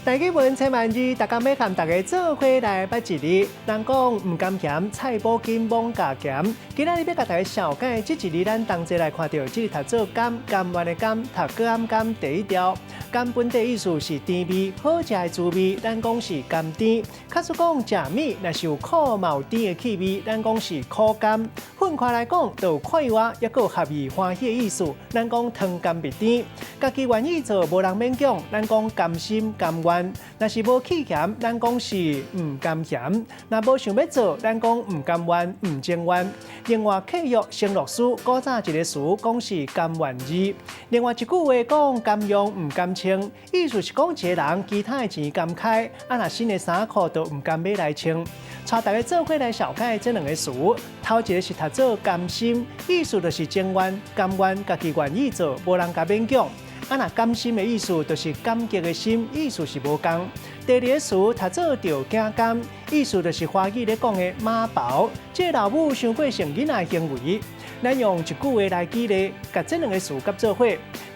大家问千万字，大家要和大家做伙来捌一日。人讲唔甘咸，菜脯金罔加咸。今仔日要甲大家小解这一日，咱同齐来看到这个读做甘甘愿的甘，读甘甘第一条。甘本地意思是甜味，好食的滋味，咱讲是甘甜。假使讲食米，若是有苦冒甜的气味，咱讲是苦甘。分开来讲，就有快活，也有合意欢喜的意思。咱讲汤甘蜜甜，家己愿意做，无人勉强。咱讲甘心甘愿。若是无气咸，咱讲是唔甘咸；若无想要做，咱讲唔甘愿、唔情愿。另外，契约生乐书，古早一个词讲是甘愿字。另外一句话讲甘用唔甘穿，意思是讲一个人其他的钱甘开，若新的衫裤都唔甘买来穿。带大家做伙来小解这两个词。头一个是读做甘心，意思就是情愿、甘愿，家己愿意做，无人甲勉强。若甘心的意思就是感激的心，意思是无同。第二个词读做着惊甘，意思就是华语咧讲的妈宝。这老母伤过成囡仔行为，咱用一句话来举例，甲这两个词合做伙。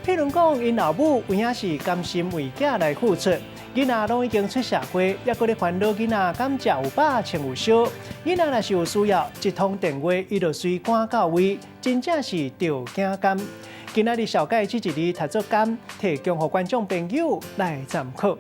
譬如讲，因老母有影是甘心为囝来付出，囡仔拢已经出社会，还阁咧烦恼囡仔敢食有饱穿有烧。囡仔若是有需要，一通电话伊就随赶到位，真正是着惊甘。今仔日小解这一日读做甘，提供予观众朋友来参考。